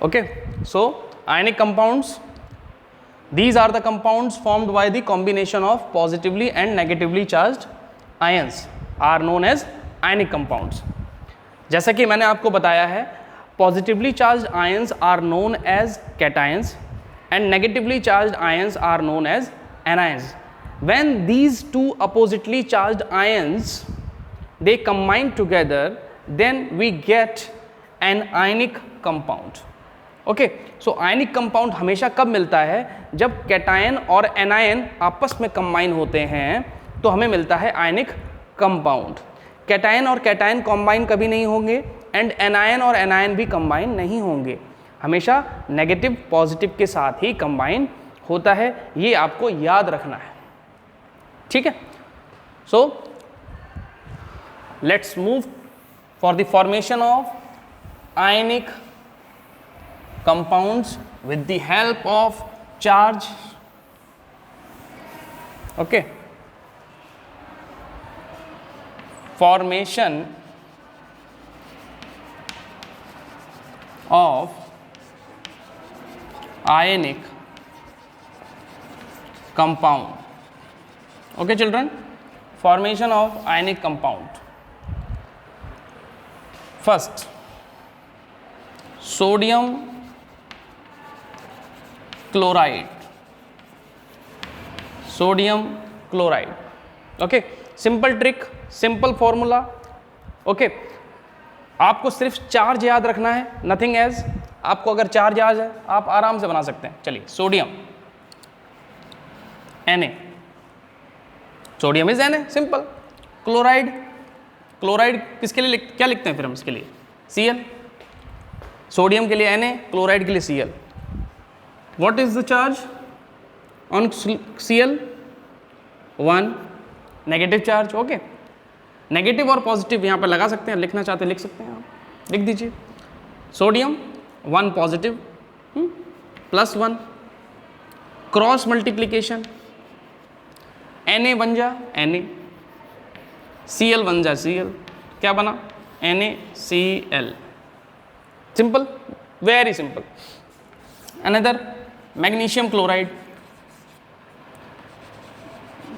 Okay, so ionic compounds, these are the compounds formed by the combination of positively and negatively charged ions are known as ionic compounds. जैसा कि मैंने आपको बताया है, positively charged ions are known as cations and negatively charged ions are known as anions. When these two oppositely charged ions they combine together, then we get an ionic compound. Okay, so ionic compound हमेशा कब मिलता है? जब cation और anion आपस में combine होते हैं तो हमें मिलता है आयनिक कंपाउंड. कैटायन और कैटायन कंबाइन कभी नहीं होंगे एंड एनायन और एनायन भी कंबाइन नहीं होंगे, हमेशा नेगेटिव पॉजिटिव के साथ ही कंबाइन होता है. ये आपको याद रखना है, ठीक है. So let's move for the formation of ionic compounds with the help of charge. Okay, formation of ionic compound. Okay children, formation of ionic compound. First, sodium chloride, sodium chloride. Okay, simple trick, simple formula. Okay, आपको सिर्फ charge याद रखना है, nothing as. आपको अगर charge याद है आप आराम से बना सकते हैं. चलिए, sodium Na, sodium is Na, simple. Chloride, chloride किसके लिए क्या लिखते हैं फिर हम इसके लिए? Cl. सोडियम के लिए Na, क्लोराइड के लिए Cl. What is the charge on Cl? 1, negative charge. Okay, negative और पॉजिटिव यहाँ पर लगा सकते हैं, लिखना चाहते हैं लिख सकते हैं, आप लिख दीजिए. Sodium 1 positive +1, cross multiplication, Na बन जा Na, Cl बन जा Cl. क्या बना? NaCl. Simple, very simple. Another, magnesium chloride,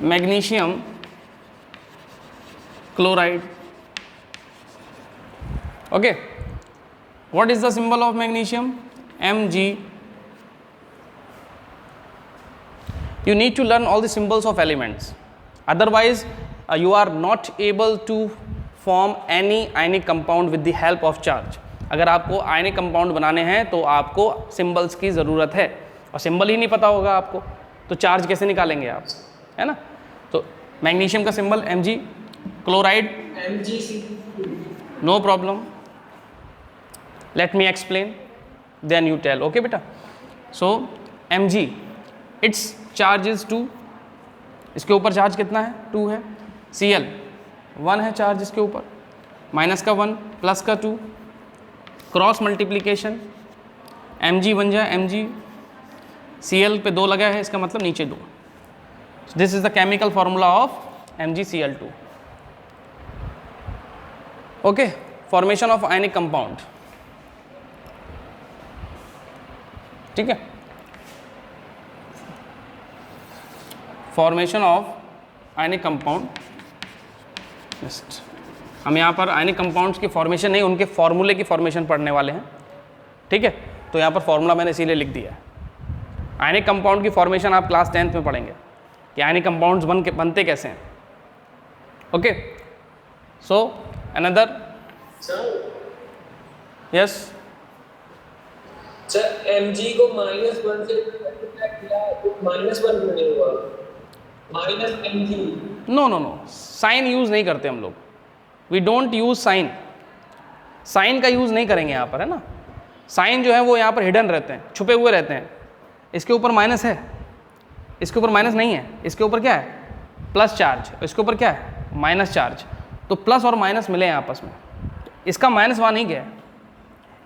magnesium chloride. Okay, what is the symbol of magnesium? Mg. You need to learn all the symbols of elements, otherwise you are not able to form any ionic compound with the help of charge. अगर आपको ionic compound बनाने हैं तो आपको symbols की ज़रूरत है, और सिंबल ही नहीं पता होगा आपको तो चार्ज कैसे निकालेंगे आप, है ना. तो मैग्नीशियम का symbol Mg, chloride Mgc. No problem, let me explain then you tell. Okay बेटा, so Mg, it's charge is 2. इसके ऊपर चार्ज कितना है? 2 है. Cl 1 है चार्ज इसके ऊपर, माइनस का 1 प्लस का 2, क्रॉस मल्टीप्लीकेशन, Mg बन जाए Mg, Cl पे 2 लगा है, इसका मतलब नीचे 2. This is the chemical formula of MgCl2. Okay, formation of ionic compound. ठीक है, formation of ionic compound. Next, हम यहाँ पर आयनिक कंपाउंड्स की फॉर्मेशन नहीं, उनके फॉर्मूले की फॉर्मेशन पढ़ने वाले हैं. ठीक है, तो यहाँ पर फॉर्मूला मैंने इसीलिए लिख दिया है. आयनिक कंपाउंड की फॉर्मेशन आप क्लास 10th में पढ़ेंगे कि आयनिक कंपाउंड्स बनते कैसे हैं. Okay, so another. Yes sir, Mg को -1 से किया तो -1 क्यों नहीं हुआ? -Mg. No no no, sign use नहीं करते हम लोग. We don't use sign. Sign का यूज़ नहीं करेंगे यहाँ पर, है ना. साइन जो है वो यहाँ पर हिडन रहते हैं, छुपे हुए रहते हैं. इसके ऊपर माइनस है, इसके ऊपर माइनस नहीं है, इसके ऊपर क्या है? प्लस चार्ज, इसके ऊपर क्या है? Minus charge. तो प्लस और माइनस मिले हैं आपस में. इसका माइनस वहाँ नहीं गया है,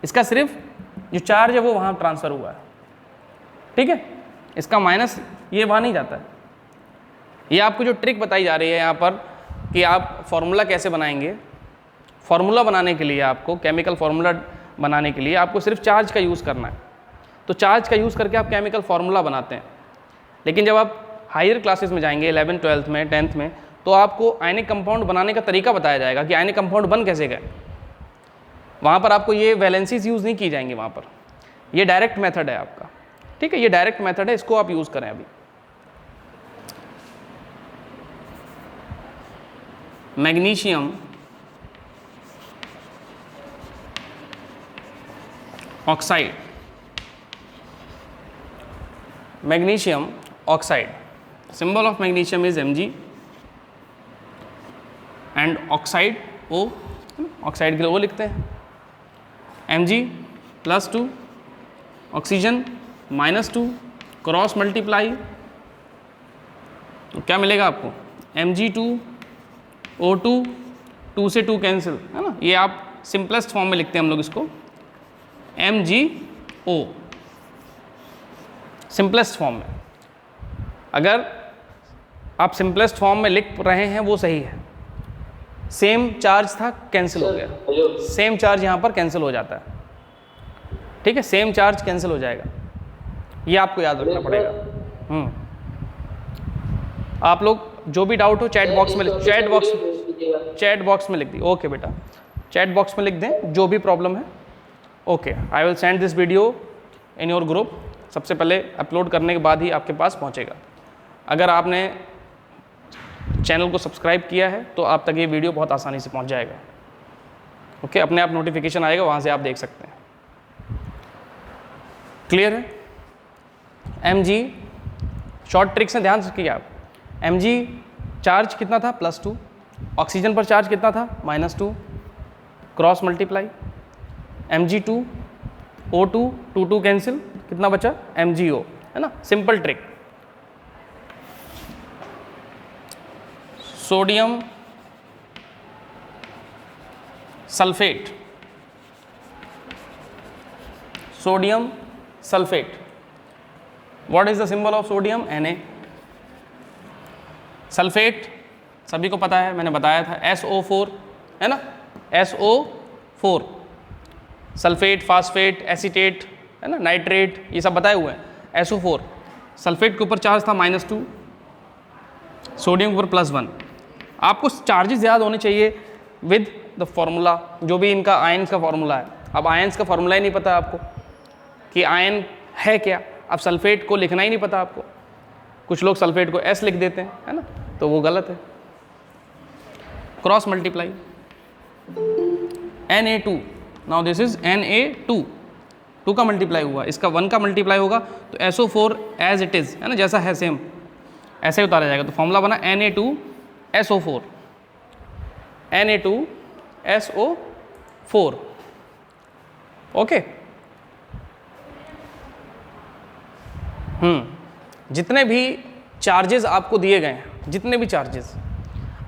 इसका सिर्फ जो चार्ज है वो वहाँ ट्रांसफ़र हुआ है. ठीक है, इसका माइनस ये वहाँ नहीं जाता है. ये आपको जो ट्रिक बताई जा रही है यहाँ पर कि आप फॉर्मूला कैसे बनाएंगे. फॉर्मूला बनाने के लिए आपको केमिकल फॉर्मूला बनाने के लिए आपको सिर्फ चार्ज का यूज़ करना है। तो चार्ज का यूज़ करके आप केमिकल फार्मूला बनाते हैं। लेकिन जब आप हायर क्लासेस में जाएंगे 11th 12th में 10th में, तो आपको आयनिक कंपाउंड बनाने का तरीका बताया जाएगा कि आयनिक कंपाउंड बन कैसे गए। वहाँ पर आपको ये वैलेंसीज यूज़ नहीं की जाएंगी, वहाँ पर ये डायरेक्ट मेथड है आपका, ठीक है, ये डायरेक्ट मेथड है, इसको आप यूज़ करें अभी। Magnesium oxide, magnesium oxide, symbol of magnesium is Mg and oxide O, oxide के लिए O लिखते हैं, Mg +2 ऑक्सीजन -2 क्रॉस मल्टीप्लाई, तो क्या मिलेगा आपको Mg2 O2, 2 से 2 कैंसिल, है ना, ये आप सिंपलेस्ट फॉर्म में लिखते हैं हम लोग इसको MgO, सिंपलेस्ट फॉर्म में। अगर आप सिंपलेस्ट फॉर्म में लिख रहे हैं वो सही है, सेम चार्ज था कैंसिल हो गया, सेम चार्ज यहाँ पर कैंसिल हो जाता है, ठीक है, सेम चार्ज कैंसिल हो जाएगा, ये आपको याद रखना पड़ेगा। आप लोग जो भी डाउट हो चैट बॉक्स में चैट बॉक्स में लिख दी, ओके बेटा, चैट बॉक्स में लिख दें जो भी प्रॉब्लम है। Okay, I will send this video in your group, सबसे पहले अपलोड करने के बाद ही आपके पास पहुँचेगा। अगर आपने चैनल को सब्सक्राइब किया है तो आप तक ये वीडियो बहुत आसानी से पहुंच जाएगा। ओके, अपने आप नोटिफिकेशन आएगा, वहाँ से आप देख सकते हैं। क्लियर है? Mg शॉर्ट ट्रिक्स हैं, ध्यान से रखिए आप। Mg चार्ज कितना था +2, ऑक्सीजन पर चार्ज कितना था -2, cross multiply, Mg2 O2 2 cancel, कितना बचा MgO, है ना, simple trick. Sodium sulphate, sodium sulphate, what is the symbol of sodium Na। Sulphate सभी को पता है, मैंने बताया था SO4, है ना, SO4, सल्फेट, फास्फेट, एसीटेट, है ना, नाइट्रेट, ये सब बताए हुए हैं। SO4, सल्फेट के ऊपर चार्ज था -2, सोडियम के ऊपर +1। आपको चार्जेस याद होने चाहिए विद द फॉर्मूला, जो भी इनका आयन्स का फॉर्मूला है। अब आयन्स का फॉर्मूला ही नहीं पता आपको कि आयन है क्या, अब सल्फेट को लिखना ही नहीं पता आपको। कुछ लोग सल्फेट को S लिख देते हैं, है ना, तो वो गलत है। Cross multiply, Na2, now this is Na2, 2 का मल्टीप्लाई हुआ, इसका 1 का मल्टीप्लाई होगा, तो SO4 एज इट इज़, है ना, जैसा है सेम ऐसे ही उतारा जाएगा। तो फॉर्मूला बना Na2SO4, Na2SO4, ओके। जितने भी चार्जेस आपको दिए गए हैं, जितने भी चार्जेस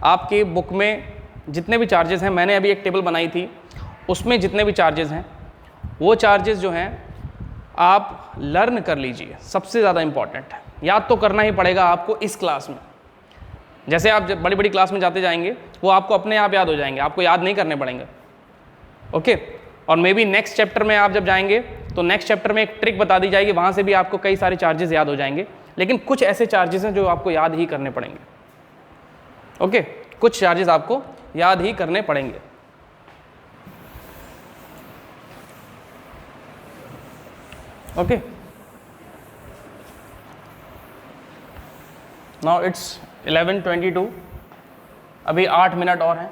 आपके बुक में, जितने भी चार्जेस हैं, मैंने अभी एक टेबल बनाई थी, उसमें जितने भी चार्जेस हैं, वो चार्जेस जो हैं आप लर्न कर लीजिए, सबसे ज़्यादा इंपॉर्टेंट है। याद तो करना ही पड़ेगा आपको इस क्लास में। जैसे आप जब बड़ी बड़ी क्लास में जाते जाएंगे वो आपको अपने आप याद हो जाएंगे, आपको याद नहीं करने पड़ेंगे, ओके। और मे बी नेक्स्ट चैप्टर में आप जब जाएंगे तो नेक्स्ट चैप्टर में एक ट्रिक बता दी जाएगी, वहाँ से भी आपको कई सारे चार्जेस याद हो जाएंगे। लेकिन कुछ ऐसे चार्जेस हैं जो आपको याद ही करने पड़ेंगे, ओके, कुछ चार्जेस आपको याद ही करने पड़ेंगे। ओके, नाउ इट्स 11:22, अभी 8 मिनट और हैं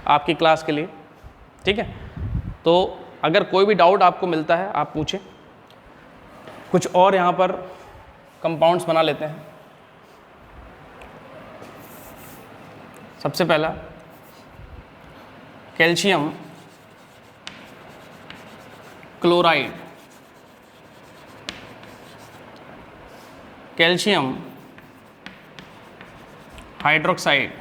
आपकी क्लास के लिए, ठीक है। तो अगर कोई भी डाउट आपको मिलता है आप पूछें। कुछ और यहाँ पर कंपाउंड्स बना लेते हैं। सबसे पहला calcium chloride, calcium hydroxide,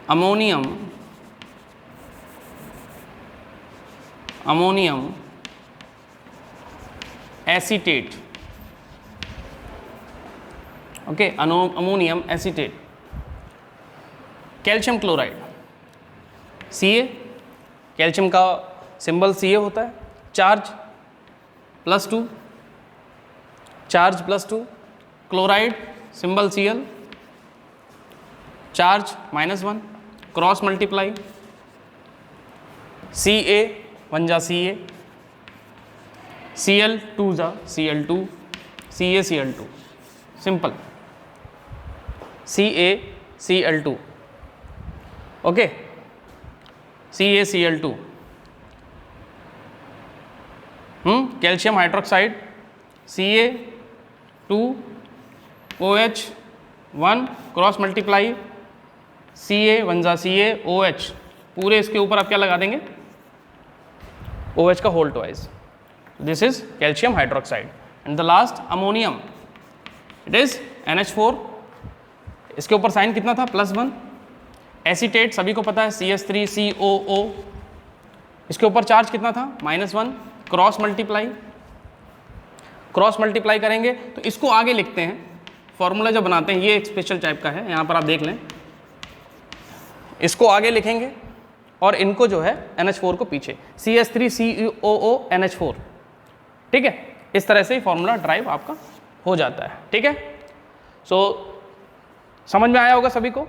ammonium acetate, okay, ammonium acetate, calcium chloride Ca, calcium का सिंबल Ca होता है, charge +2, charge +2, chloride symbol Cl, charge -1, cross multiply, Ca 1 जा Ca, Cl 2 जा Cl2, CaCl2, simple CaCl2, okay, CaCl2, calcium hydroxide Ca2OH1 cross multiply Ca 1 जा Ca OH, पूरे इसके ऊपर आप क्या लगा देंगे, OH का whole twice. This is calcium hydroxide. And the last ammonium, it is NH4. इसके ऊपर साइन कितना था, +1. एसीटेट सभी को पता है CH3COO, इसके ऊपर चार्ज कितना था, -1. क्रॉस मल्टीप्लाई, क्रॉस मल्टीप्लाई करेंगे तो इसको आगे लिखते हैं, फॉर्मूला जब बनाते हैं, ये एक स्पेशल टाइप का है, यहाँ पर आप देख लें, इसको आगे लिखेंगे और इनको जो है NH4 को पीछे, CH3COO NH4. ठीक है, इस तरह से ही फॉर्मूला ड्राइव आपका हो जाता है. ठीक है, सो समझ में आया होगा सभी को.